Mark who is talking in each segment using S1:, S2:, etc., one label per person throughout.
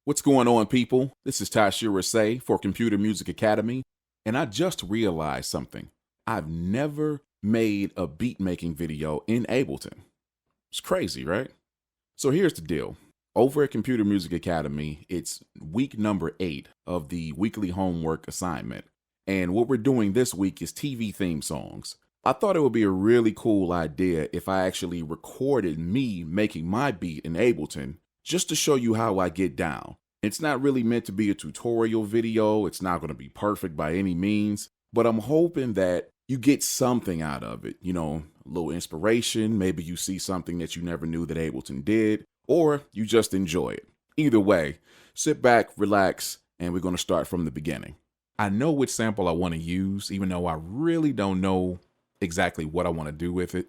S1: What's going on, people? This is Tasherre Risay for Computer Music Academy, and I just realized something. I've never made a beat making video in Ableton. It's crazy, right? So here's the deal. Over at Computer Music Academy, it's week number 8 of the weekly homework assignment. And what we're doing this week is TV theme songs. I thought it would be a really cool idea if I actually recorded me making my beat in Ableton just to show you how I get down. It's not really meant to be a tutorial video. It's not going to be perfect by any means, but I'm hoping that you get something out of it. A little inspiration. Maybe you see something that you never knew that Ableton did, or you just enjoy it. Either way, sit back, relax, and we're going to start from the beginning. I know which sample I want to use, even though I really don't know exactly what I want to do with it,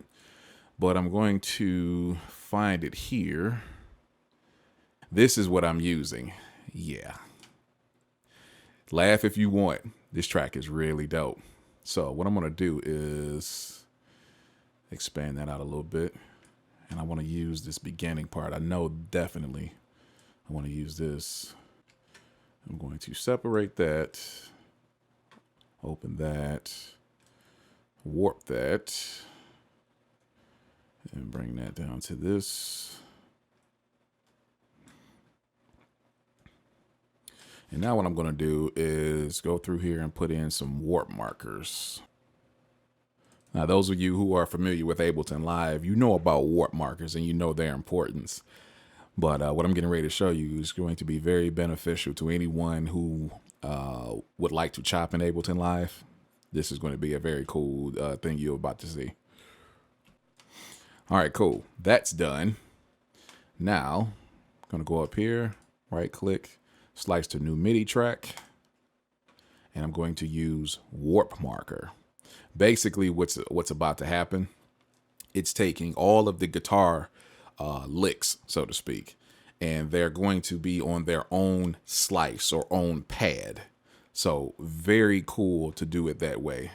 S1: but I'm going to find it here. This is what I'm using. Yeah. Laugh if you want. This track is really dope. So what I'm going to do is expand that out a little bit. And I want to use this beginning part. I know definitely I want to use this. I'm going to separate that, open that, warp that, and bring that down to this. And now what I'm going to do is go through here and put in some warp markers. Now, those of you who are familiar with Ableton Live, you know about warp markers and you know their importance. But what I'm getting ready to show you is going to be very beneficial to anyone who would like to chop in Ableton Live. This is going to be a very cool thing you're about to see. All right, cool. That's done. Now, I'm going to go up here, right click, slice to new MIDI track, and I'm going to use warp marker. Basically, what's about to happen, it's taking all of the guitar licks, so to speak, and they're going to be on their own slice or own pad. So very cool to do it that way.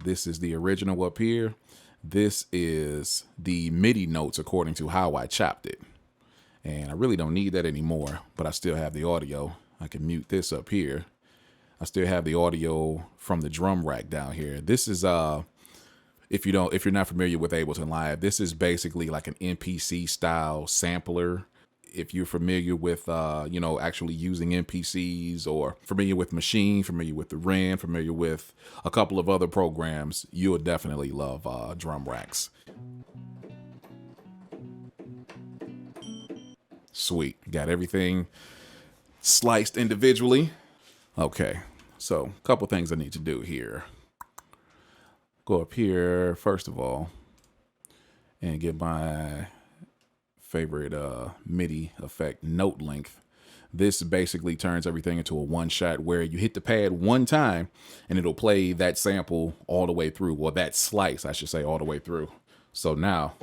S1: This is the original up here. This is the MIDI notes according to how I chopped it. And I really don't need that anymore, but I still have the audio. I can mute this up here. I still have the audio from the drum rack down here. This is if you're not familiar with Ableton Live, this is basically like an MPC style sampler. If you're familiar with actually using MPCs, or familiar with Maschine, familiar with the RAN, familiar with a couple of other programs, you'll definitely love drum racks. Sweet. Got everything sliced individually. Okay, so a couple things I need to do here. Go up here, first of all, and get my favorite MIDI effect, note length. This basically turns everything into a one shot where you hit the pad one time and it'll play that sample all the way through, or that slice, I should say, all the way through. So now,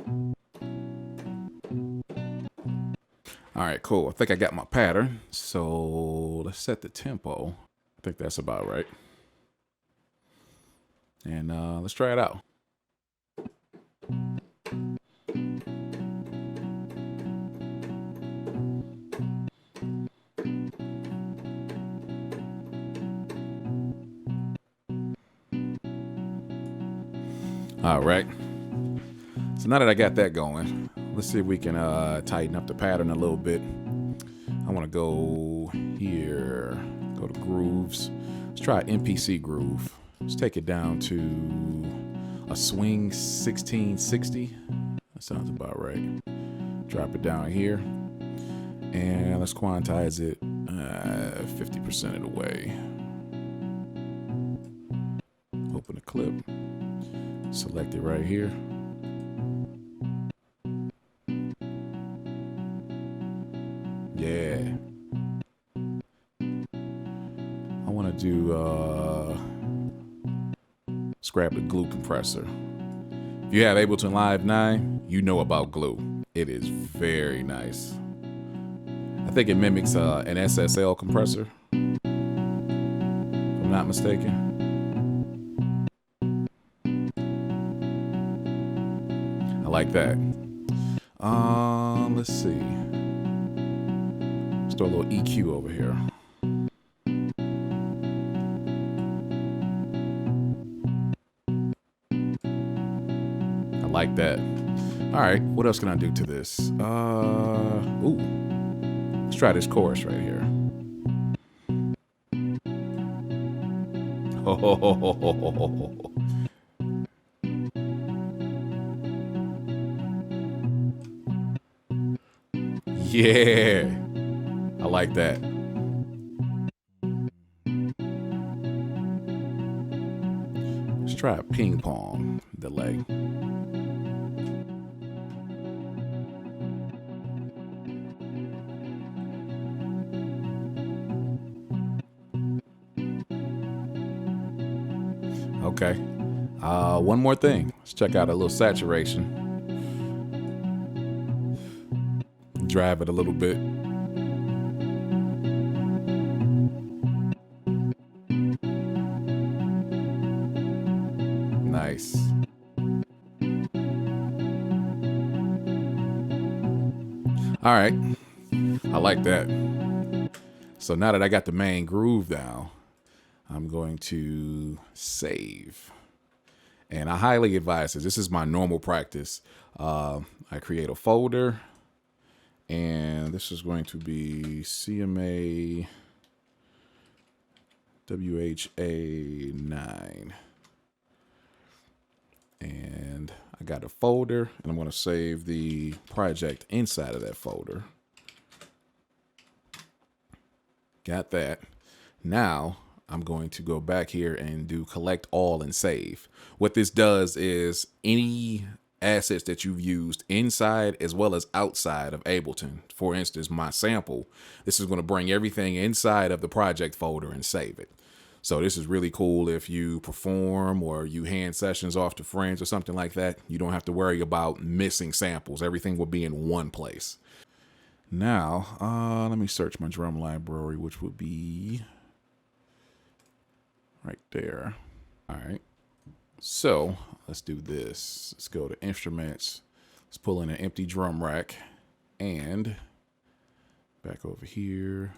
S1: all right, cool. I think I got my pattern. So let's set the tempo. I think that's about right. And let's try it out. All right. So now that I got that going, let's see if we can tighten up the pattern a little bit. I want to go here, go to grooves. Let's try MPC groove. Let's take it down to a swing 1660. That sounds about right. Drop it down here. And let's quantize it 50% of the way. Open the clip. Select it right here. Yeah. I want to do scrap the glue compressor. If you have Ableton Live 9, you know about glue. It is very nice. I think it mimics an SSL compressor, if I'm not mistaken. I like that. Let's see. throw a little EQ over here. I like that. All right, what else can I do to this? Ooh, let's try this chorus right here. Oh, yeah, I like that. Let's try a ping pong delay. Okay. One more thing. Let's check out a little saturation. Drive it a little bit. Nice. All right. I like that. So now that I got the main groove down, I'm going to save. And I highly advise this. This is my normal practice. I create a folder, and this is going to be CMA WHA9. And I got a folder, and I'm going to save the project inside of that folder. Got that. Now I'm going to go back here and do collect all and save. What this does is any assets that you've used inside as well as outside of Ableton. For instance, my sample, this is going to bring everything inside of the project folder and save it. So this is really cool if you perform or you hand sessions off to friends or something like that. You don't have to worry about missing samples. Everything will be in one place. Now, let me search my drum library, which would be right there. All right. So let's do this. Let's go to instruments. Let's pull in an empty drum rack and back over here.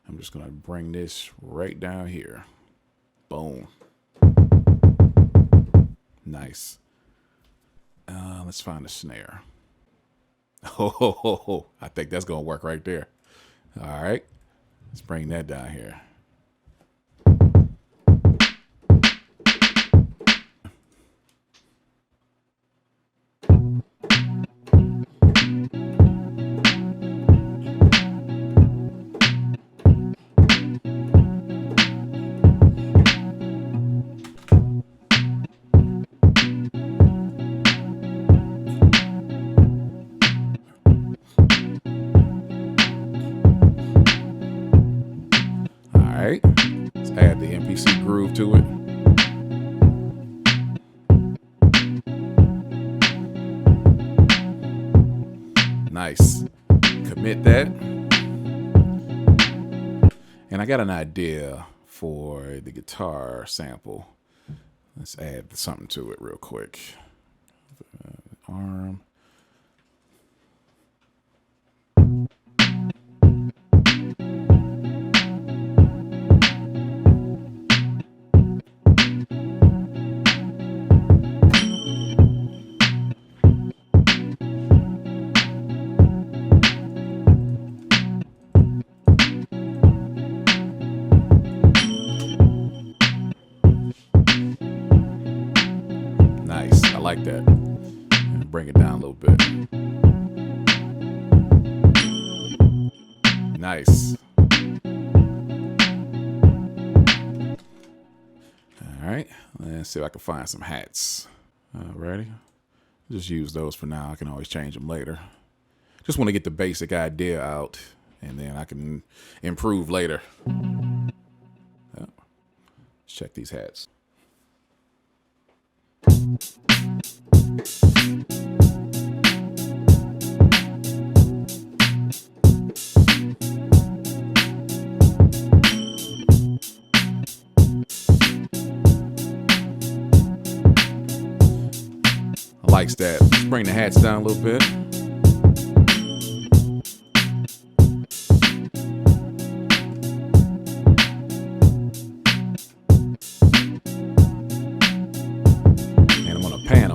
S1: I'm just going to bring this right down here. Boom. Nice. Let's find a snare. Oh, I think that's going to work right there. All right. Let's bring that down here. Let's add the MPC groove to it. Nice. Commit that. And I got an idea for the guitar sample. Let's add something to it real quick. Arm. Like that. And bring it down a little bit. Nice. All right. Let's see if I can find some hats. Ready? Just use those for now. I can always change them later. Just want to get the basic idea out, and then I can improve later. Let's check these hats. Likes that. Let's bring the hats down a little bit.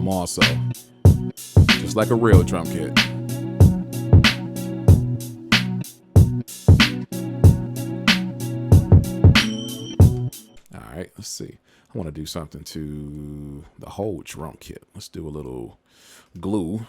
S1: drum also, just like a real drum kit. All right, let's see. I want to do something to the whole drum kit. Let's do a little glue.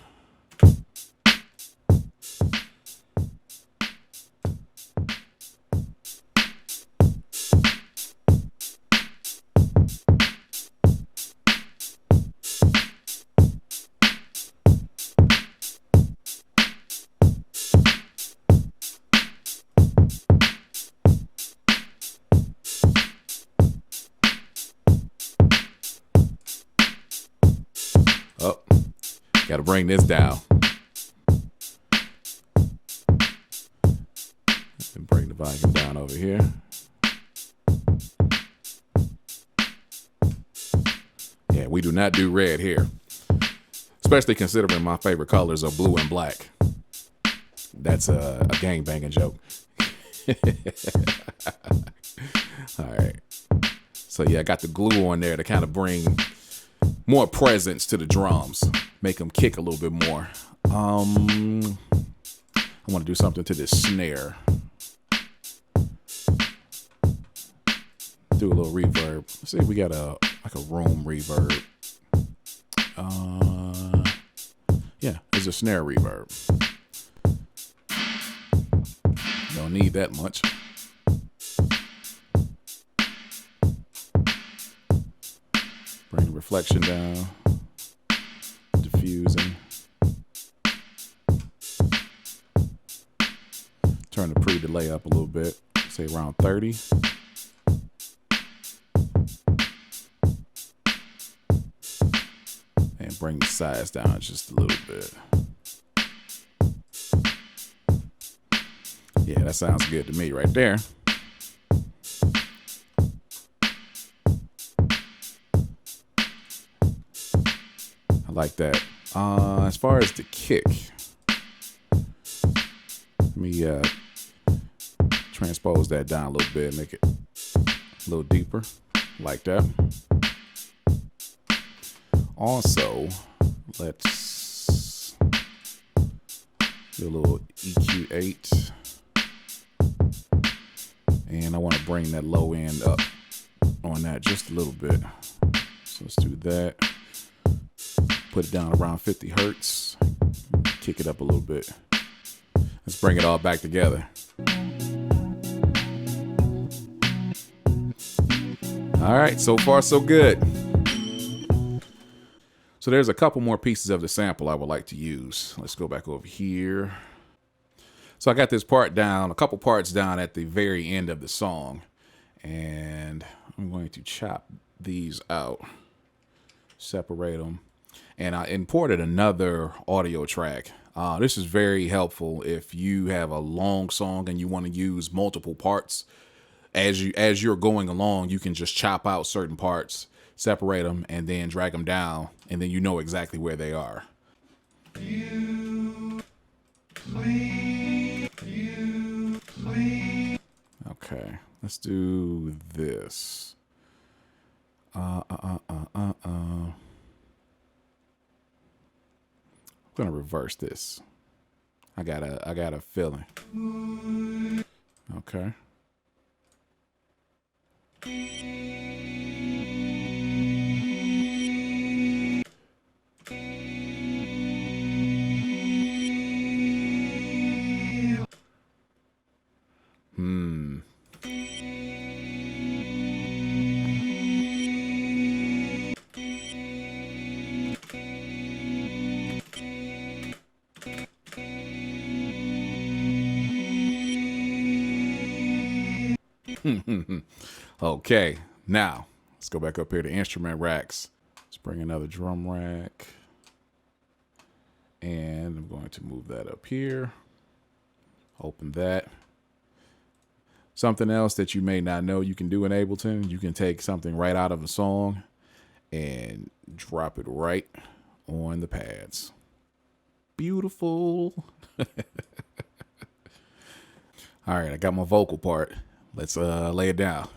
S1: Oh, got to bring this down. And bring the volume down over here. Yeah, we do not do red here, especially considering my favorite colors are blue and black. That's a gangbanging joke. All right. So yeah, I got the glue on there to kind of bring more presence to the drums, make them kick a little bit more. I want to do something to this snare. Do a little reverb. Let's see if we got like a room reverb. Yeah, it's a snare reverb. Don't need that much. Bring the reflection down, diffusing. Turn the pre-delay up a little bit, say around 30. And bring the size down just a little bit. Yeah, that sounds good to me right there. I like that. As far as the kick, let me transpose that down a little bit, make it a little deeper, like that. Also, let's do a little EQ8. And I want to bring that low end up on that just a little bit. So let's do that. Put it down around 50 hertz. Kick it up a little bit. Let's bring it all back together. All right, so far so good. So there's a couple more pieces of the sample I would like to use. Let's go back over here. So I got this part down, a couple parts down at the very end of the song. And I'm going to chop these out, separate them. And I imported another audio track. This is very helpful if you have a long song and you want to use multiple parts. As you're going along, you can just chop out certain parts, separate them, and then drag them down, and then you know exactly where they are. Okay, let's do this. I'm gonna reverse this. I got a feeling. Okay. Okay, now let's go back up here to instrument racks. Let's bring another drum rack. And I'm going to move that up here. Open that. Something else that you may not know you can do in Ableton, you can take something right out of a song and drop it right on the pads. Beautiful. All right, I got my vocal part. Let's lay it down.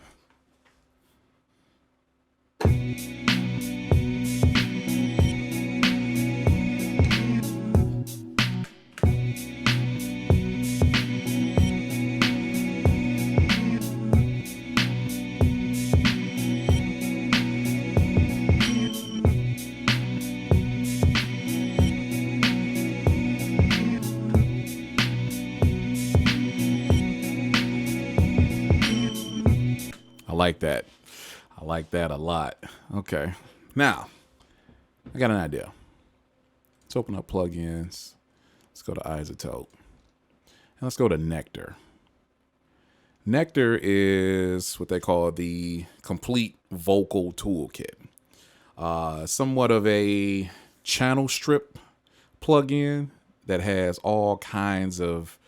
S1: like that. I like that a lot. Okay. Now, I got an idea. Let's open up plugins. Let's go to Isotope. And let's go to Nectar. Nectar is what they call the complete vocal toolkit. Somewhat of a channel strip plugin that has all kinds of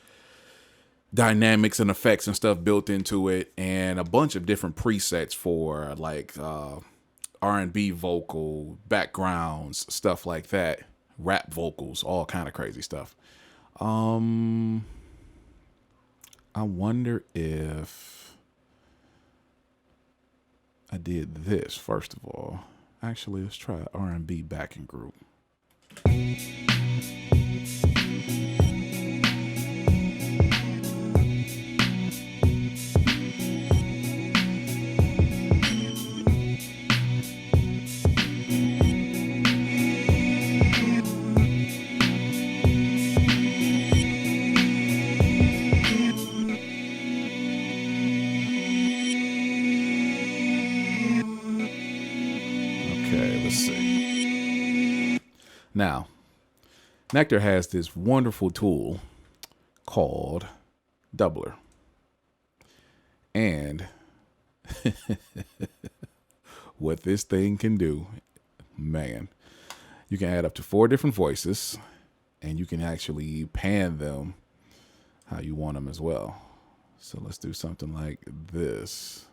S1: dynamics and effects and stuff built into it, and a bunch of different presets for like R&B vocal backgrounds, stuff like that, rap vocals, all kind of crazy stuff. I wonder if I did this first of all. Actually, let's try R&B backing group. Now, Nectar has this wonderful tool called Doubler. And what this thing can do, man, you can add up to 4 different voices, and you can actually pan them how you want them as well. So let's do something like this.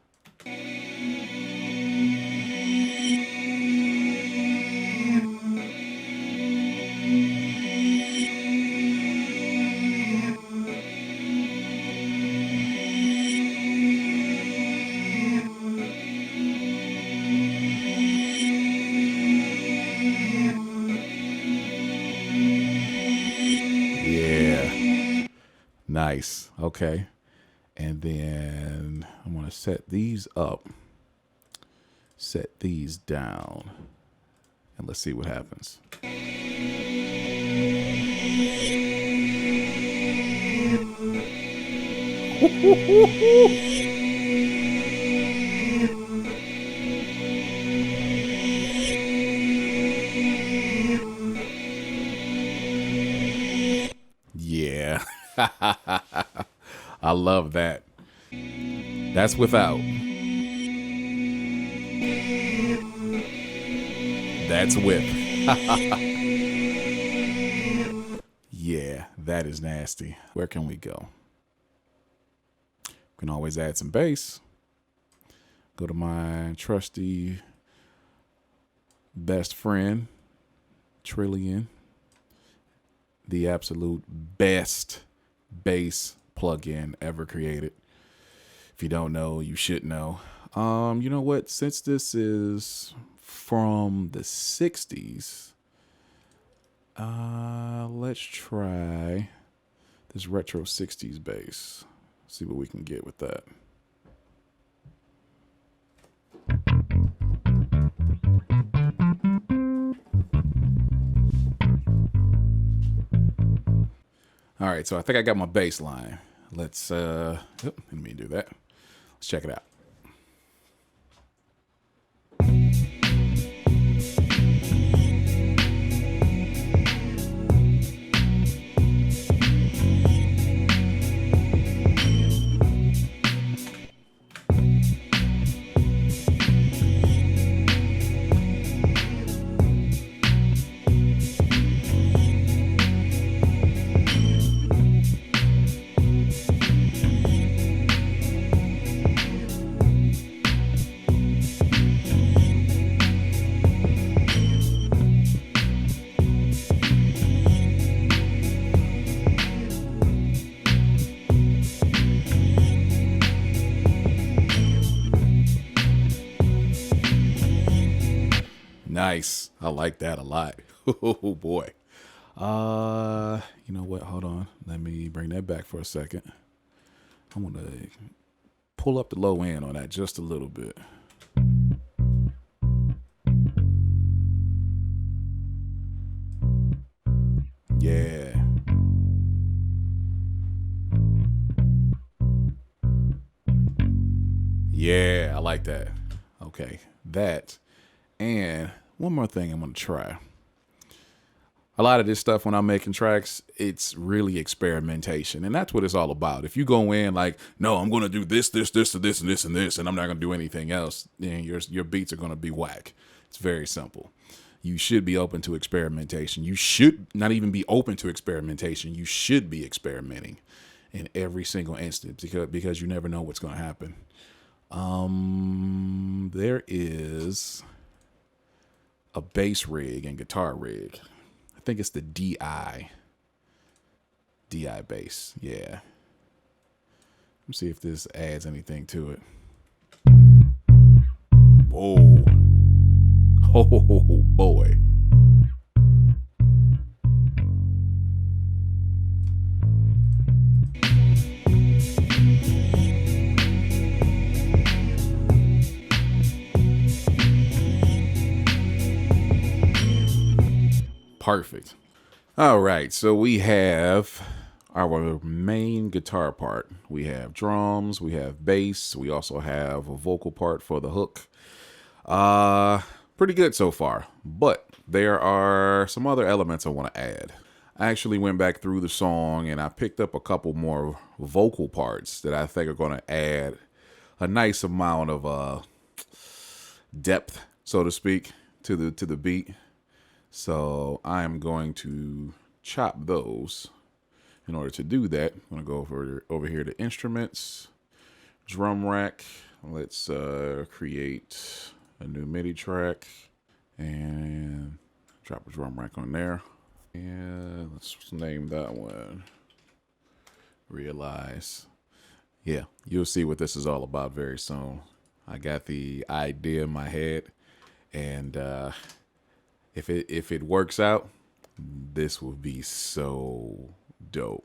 S1: Nice. Okay. And then I'm going to set these up, set these down, and let's see what happens. Yeah. I love that. That's without. That's with. Yeah, that is nasty. Where can we go? We can always add some bass. Go to my trusty best friend, Trillion. The absolute best bass plugin ever created. If you don't know, you should know. You know what? Since this is from the 60s, let's try this retro 60s bass. See what we can get with that. All right, so I think I got my bass line. Let's, let me do that. Let's check it out. Nice. I like that a lot. Oh boy. You know what? Hold on. Let me bring that back for a second. I'm gonna pull up the low end on that just a little bit. Yeah. Yeah, I like that. Okay, that. And one more thing I'm going to try. A lot of this stuff when I'm making tracks, it's really experimentation. And that's what it's all about. If you go in like, no, I'm going to do this, this, this, and this, and this, and this, and I'm not going to do anything else, then your beats are going to be whack. It's very simple. You should be open to experimentation. You should not even be open to experimentation. You should be experimenting in every single instance because you never know what's going to happen. There is a bass rig and guitar rig. I think it's the DI bass. Yeah. Let's see if this adds anything to it. Whoa. Oh boy. Perfect. All right, so we have our main guitar part. We have drums, we have bass, we also have a vocal part for the hook. Pretty good so far, but there are some other elements I want to add. I actually went back through the song and I picked up a couple more vocal parts that I think are going to add a nice amount of depth, so to speak, to the beat. So I'm going to chop those. In order to do that, I'm going to go over here to instruments, drum rack. Let's create a new MIDI track and drop a drum rack on there. And let's name that one Realize. Yeah, you'll see what this is all about very soon. I got the idea in my head, and if it works out, this will be so dope.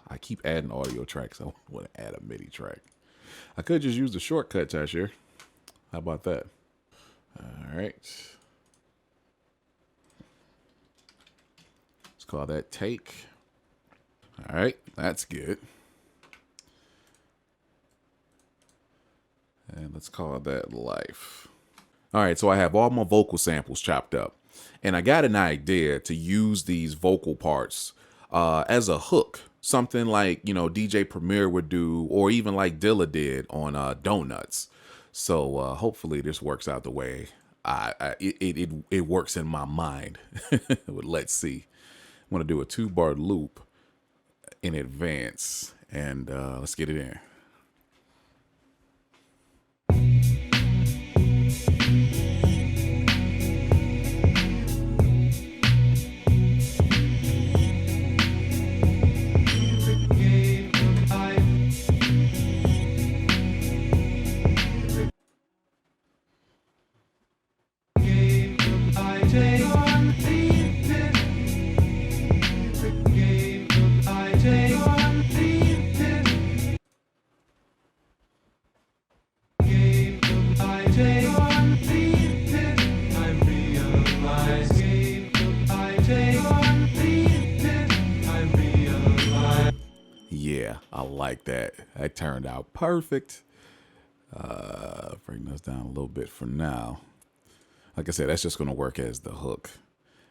S1: I keep adding audio tracks. I want to add a MIDI track. I could just use the shortcut, Tasherre. How about that? All right. Let's call that take. All right, that's good. And let's call that life. All right, so I have all my vocal samples chopped up. And I got an idea to use these vocal parts as a hook. Something like, DJ Premier would do, or even like Dilla did on Donuts. So hopefully this works out the way it works in my mind. But let's see. I'm going to do a 2-bar loop in advance, and let's get it in. Yeah, I like that. That turned out perfect. Bring those down a little bit for now. Like I said, that's just going to work as the hook.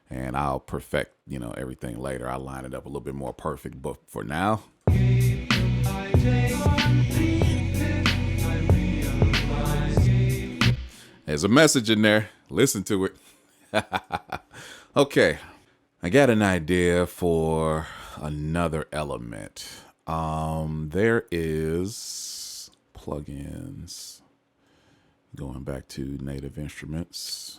S1: And I'll perfect, everything later. I'll line it up a little bit more perfect. But for now, there's a message in there. Listen to it. Okay. I got an idea for another element. There is plugins. Going back to native instruments.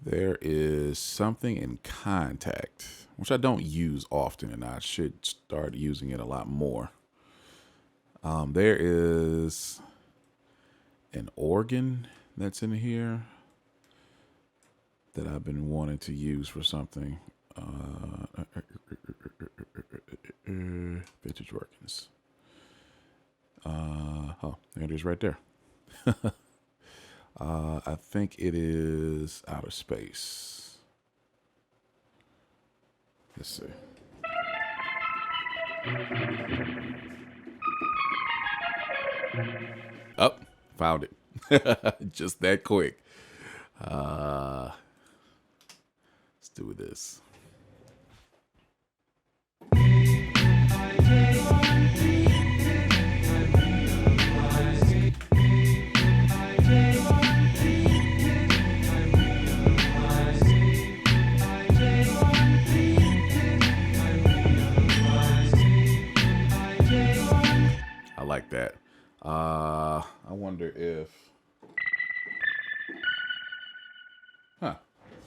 S1: There is something in Contact, which I don't use often, and I should start using it a lot more. There is an organ that's in here that I've been wanting to use for something. Vintage organs. Oh, there it is right there. I think it is Outer Space. Let's see. Oh, found it. Just that quick. Let's do this. I like that. I wonder if, I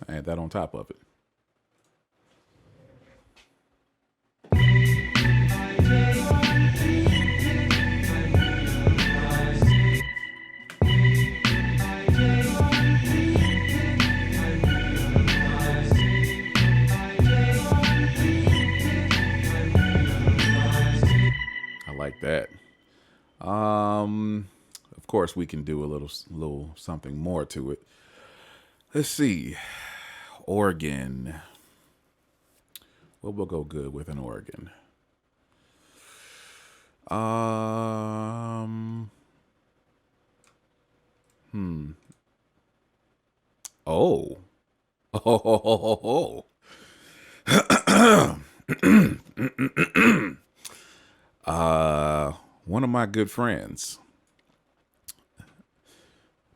S1: add that on top of it. I like that. Of course, we can do a little something more to it. Let's see. Organ. What will go good with an organ? Oh. Oh. One of my good friends,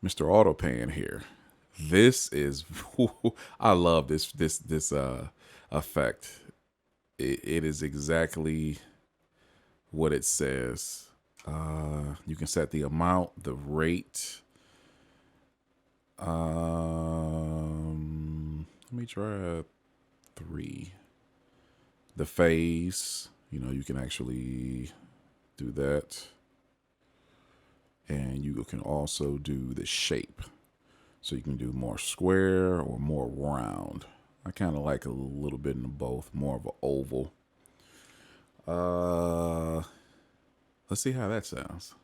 S1: Mr. Autopan here. This is, I love this effect. It is exactly what it says. You can set the amount, the rate. Let me try 3. The phase, you can actually do that. And you can also do the shape. So you can do more square or more round. I kind of like a little bit in both, more of an oval. Let's see how that sounds.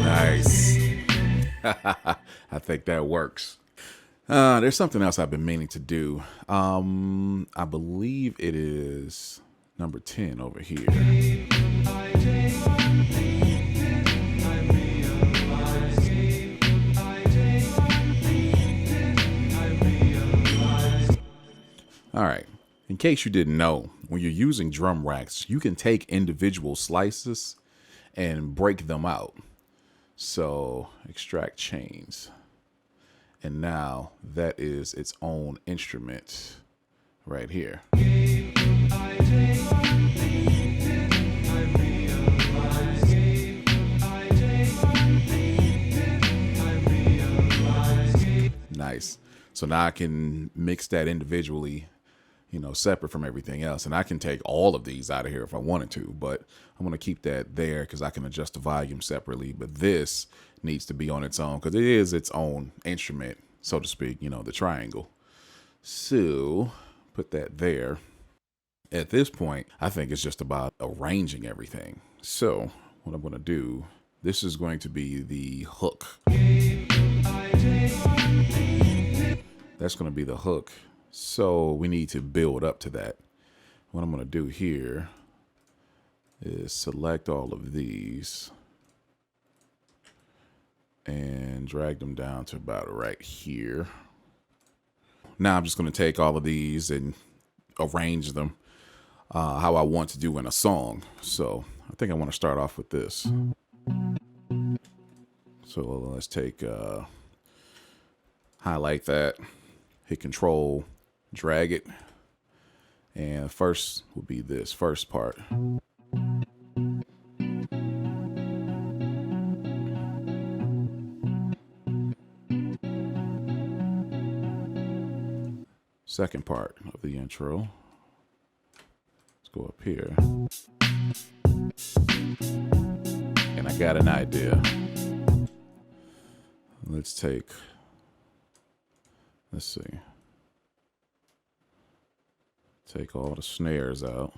S1: Nice. I think that works. There's something else I've been meaning to do. I believe it is number 10 over here. All right. In case you didn't know, when you're using drum racks, you can take individual slices and break them out. So extract chains. And now that is its own instrument right here. Nice. So now I can mix that individually, separate from everything else. And I can take all of these out of here if I wanted to, but I'm going to keep that there because I can adjust the volume separately. But this needs to be on its own because it is its own instrument, so to speak, the triangle. So put that there. At this point, I think it's just about arranging everything. So what I'm going to do, this is going to be the hook. That's going to be the hook. So we need to build up to that. What I'm going to do here is select all of these and drag them down to about right here. Now I'm just going to take all of these and arrange them how I want to do in a song. So I think I want to start off with this. So let's take, highlight that, hit Control, drag it, and first will be this first part. Second part of the intro. Let's go up here. And I got an idea. Let's see. Take all the snares out.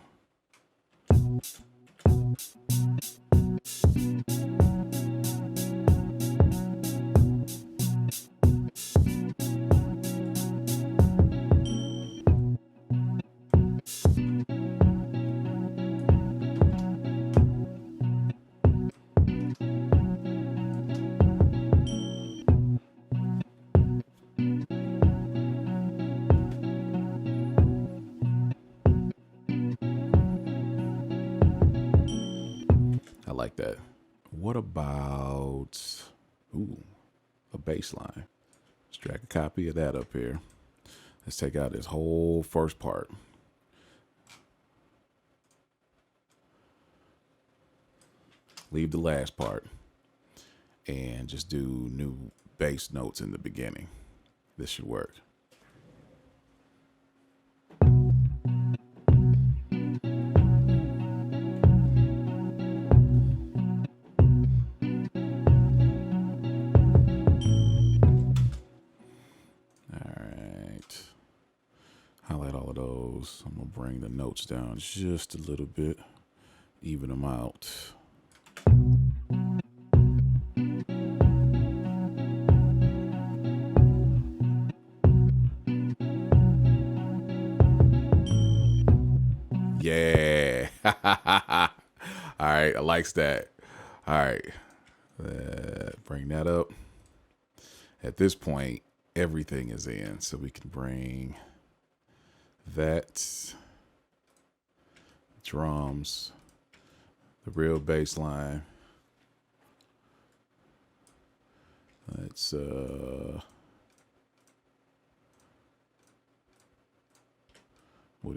S1: I like that. What about, a bass line? Let's drag a copy of that up here. Let's take out this whole first part. Leave the last part and just do new bass notes in the beginning. This should work. Highlight all of those. I'm gonna bring the notes down just a little bit, even them out. Yeah. All right, I likes that. All right, bring that up. At this point, everything is in, so we can bring that, drums, the real bass line. Let's move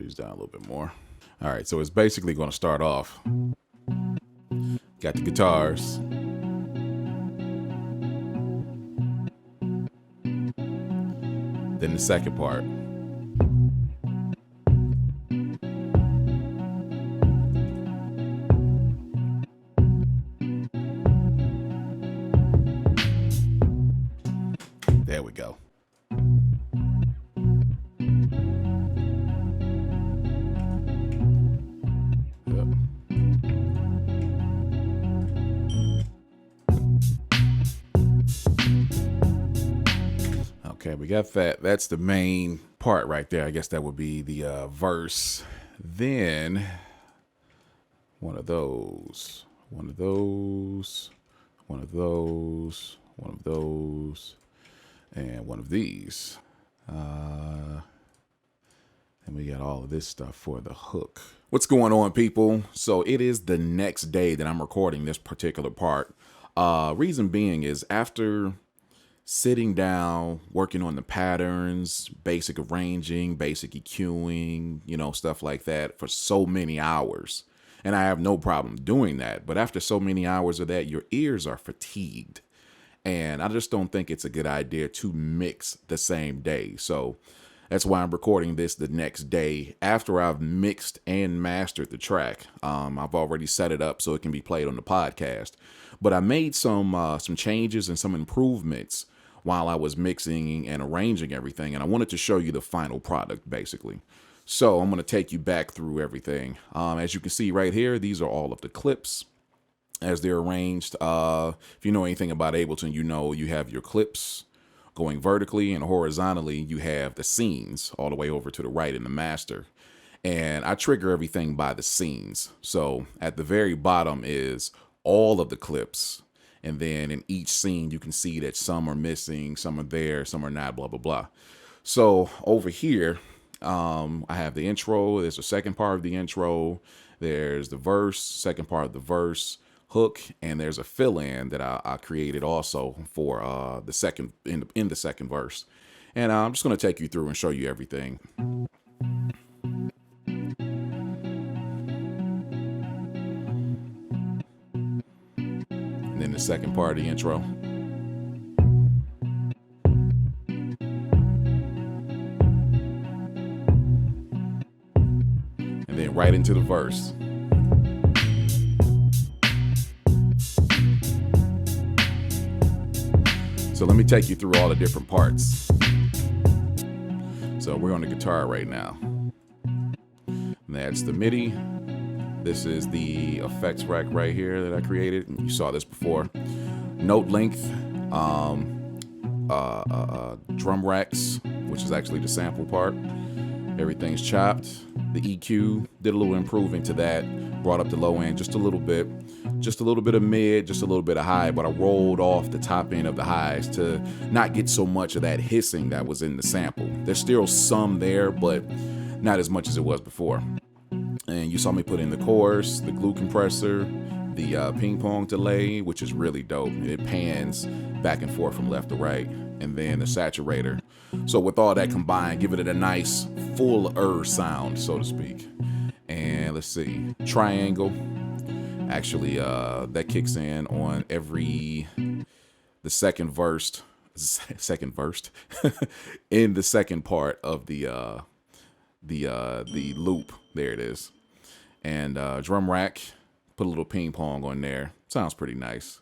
S1: these down a little bit more. All right, so it's basically going to start off. Got the guitars. Then the second part. There we go. Yep. Okay, we got that. That's the main part right there. I guess that would be the verse. Then one of those, one of those, one of those, one of those, and one of these. And we got all of this stuff for the hook. What's going on, people? So it is the next day that I'm recording this particular part. Reason being is after sitting down, working on the patterns, basic arranging, basic EQing, you know, stuff like that for so many hours. And I have no problem doing that. But after so many hours of that, your ears are fatigued. And I just don't think it's a good idea to mix the same day. So that's why I'm recording this the next day after I've mixed and mastered the track. I've already set it up so it can be played on the podcast. But I made some changes and some improvements while I was mixing and arranging everything. And I wanted to show you the final product, basically. So I'm going to take you back through everything. As you can see right here, these are all of the clips as they're arranged. If you know anything about Ableton, you know you have your clips going vertically, and horizontally you have the scenes all the way over to the right in the master. And I trigger everything by the scenes. So at the very bottom is all of the clips. And then in each scene, you can see that some are missing, some are there, some are not, blah, blah, blah. So over here, I have the intro. There's the second part of the intro. There's the verse, second part of the verse, hook, and there's a fill-in that I created also for the second in the second verse. And I'm just going to take you through and show you everything. And then the second part of the intro. And then right into the verse. So let me take you through all the different parts. So we're on the guitar right now. That's the MIDI. This is the effects rack right here that I created. You saw this before. Note length, drum racks, which is actually the sample part. Everything's chopped. The EQ, did a little improving to that. Brought up the low end just a little bit. Just a little bit of mid, just a little bit of high, but I rolled off the top end of the highs to not get so much of that hissing that was in the sample. There's still some there, but not as much as it was before. And you saw me put in the chorus, the glue compressor, the ping pong delay, which is really dope. It pans back and forth from left to right, and then the saturator. So with all that combined, give it a nice fuller sound, so to speak. And let's see, triangle. Actually, that kicks in on the second verse in the second part of the loop. There it is. And drum rack, put a little ping pong on there. Sounds pretty nice.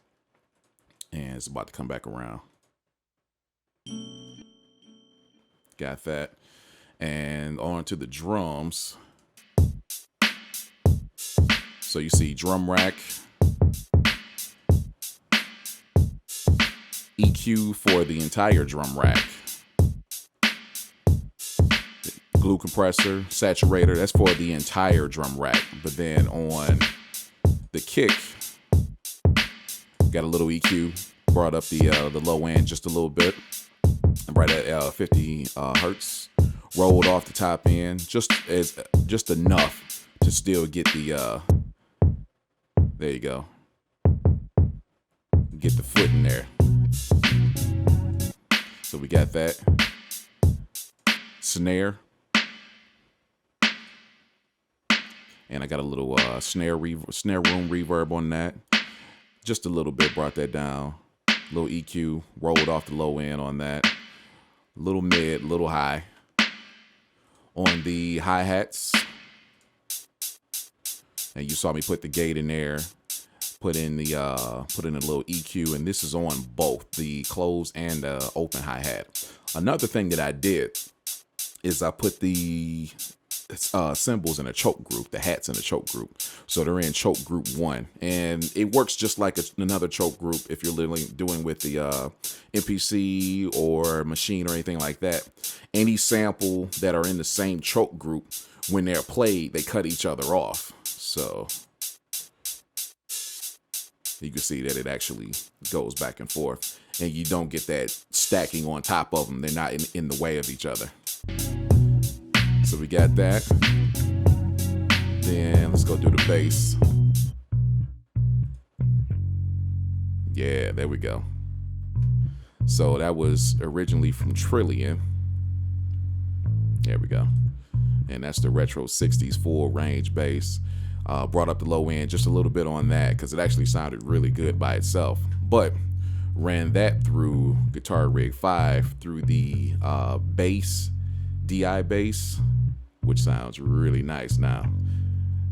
S1: And it's about to come back around. Got that. And on to the drums. So you see drum rack, EQ for the entire drum rack, glue compressor, saturator, that's for the entire drum rack. But then on the kick, got a little EQ, brought up the low end just a little bit, right at 50 hertz, rolled off the top end, just enough to still get the there you go. Get the foot in there. So we got that. Snare. And I got a little snare room reverb on that. Just a little bit, brought that down. Little EQ, rolled off the low end on that. Little mid, little high. On the hi-hats. And you saw me put the gate in there, put in a little EQ, and this is on both the closed and the open hi-hat. Another thing that I did is I put the cymbals in a choke group, the hats in a choke group. So they're in choke group 1, and it works just like another choke group if you're literally doing with the MPC or Maschine or anything like that. Any sample that are in the same choke group, when they're played, they cut each other off. So you can see that it actually goes back and forth, and you don't get that stacking on top of them. They're not in the way of each other. So we got that. Then let's go do the bass. Yeah, there we go. So that was originally from Trillion. There we go. And that's the retro 60s full range bass. Brought up the low end just a little bit on that because it actually sounded really good by itself. But ran that through Guitar Rig 5 through the bass, DI bass, which sounds really nice now.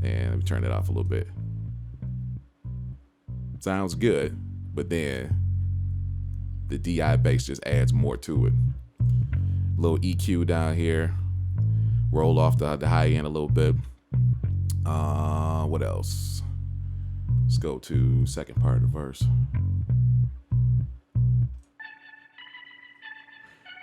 S1: And let me turn it off a little bit. Sounds good, but then the DI bass just adds more to it. Little EQ down here. Roll off the high end a little bit. What else? Let's go to second part of the verse.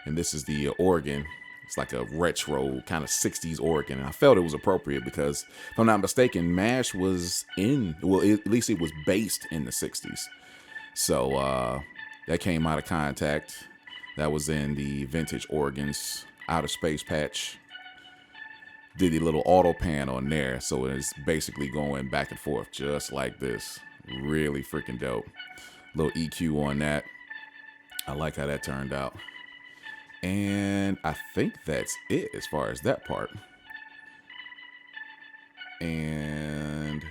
S1: And this is the organ. It's like a retro kind of 60s organ. And I felt it was appropriate because, if I'm not mistaken, MASH was at least it was based in the 60s. So that came out of Contact. That was in the Vintage Organs Outer Space patch. Did a little auto pan on there, so it's basically going back and forth just like this. Really freaking dope. Little EQ on that. I like how that turned out. And I think that's it as far as that part. And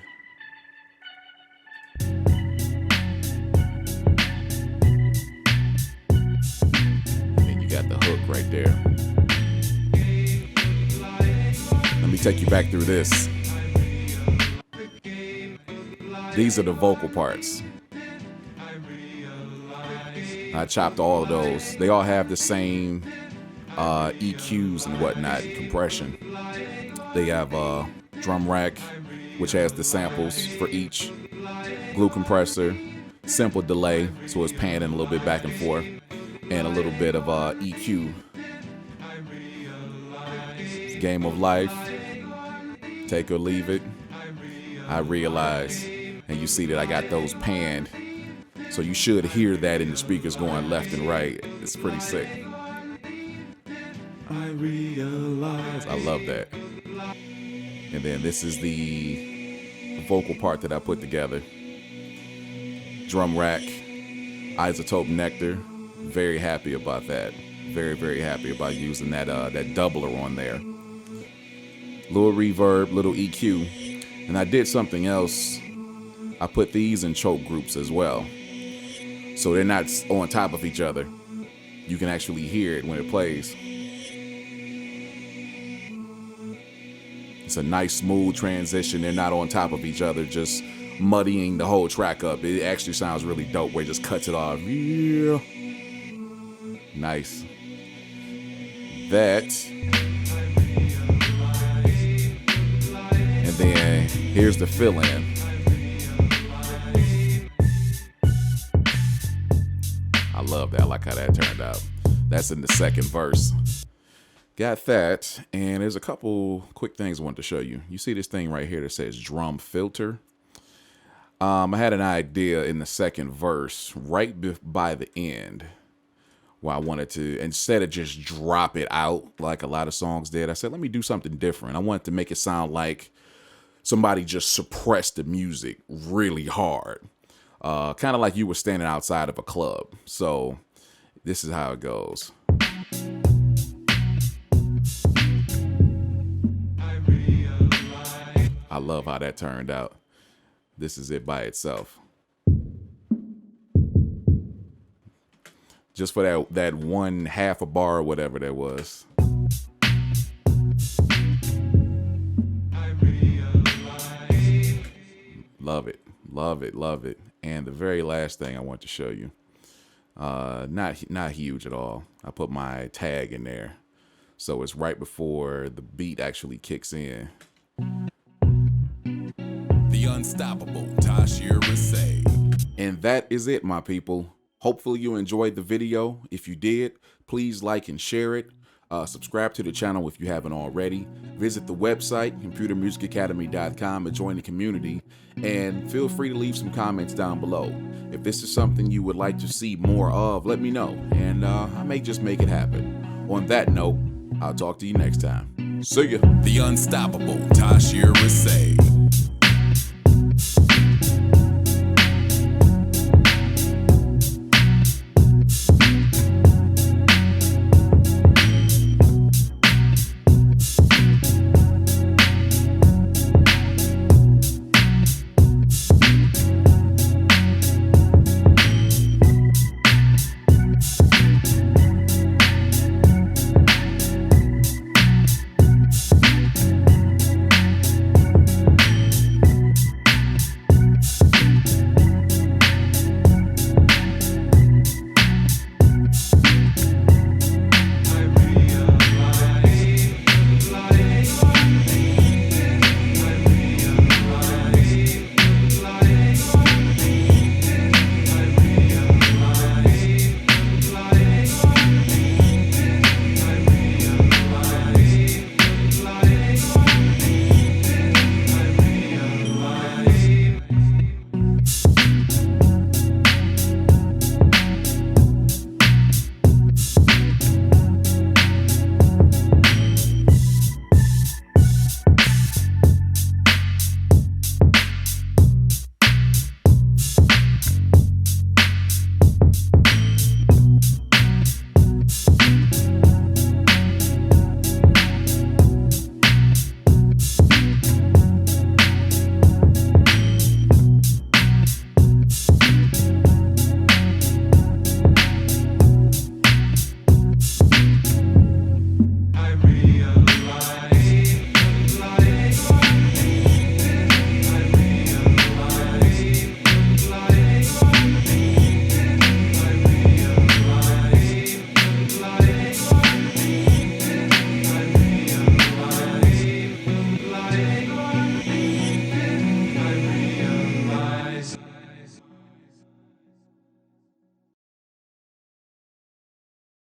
S1: then you got the hook right there. Let me take you back through this. These are the vocal parts. I chopped all of those. They all have the same EQs and whatnot, compression. They have a drum rack, which has the samples for each, glue compressor, simple delay, so it's panning a little bit back and forth, and a little bit of EQ. It's a game of life. Take or leave it. I realize, and you see that I got those panned, so you should hear that in the speakers going left and right. It's pretty sick. I realize. I love that. And then this is the vocal part that I put together. Drum rack, isotope nectar. Very happy about that. Very, very happy about using that doubler on there. Little reverb, little EQ. And I did something else. I put these in choke groups as well, so they're not on top of each other. You can actually hear it when it plays. It's a nice smooth transition. They're not on top of each other, just muddying the whole track up. It actually sounds really dope where it just cuts it off. Yeah. Nice. That. And then here's the fill-in. I love that. I like how that turned out. That's in the second verse. Got that, and there's a couple quick things I want to show you. You see this thing right here that says drum filter. I had an idea in the second verse, right by the end, where I wanted to, instead of just drop it out like a lot of songs did, I said, let me do something different. I wanted to make it sound like somebody just suppressed the music really hard. Kind of like you were standing outside of a club. So this is how it goes. I love how that turned out. This is it by itself. Just for that one half a bar or whatever that was. Love it, love it, love it. And the very last thing I want to show you, not huge at all. I put my tag in there, so it's right before the beat actually kicks in. The unstoppable Tasherre Risay. And that is it, my people. Hopefully you enjoyed the video. If you did, please like and share it. Subscribe to the channel if you haven't already. Visit the website, computermusicacademy.com, and join the community. And feel free to leave some comments down below. If this is something you would like to see more of, let me know, and I may just make it happen. On that note, I'll talk to you next time. See ya. The unstoppable Tasherre Risay.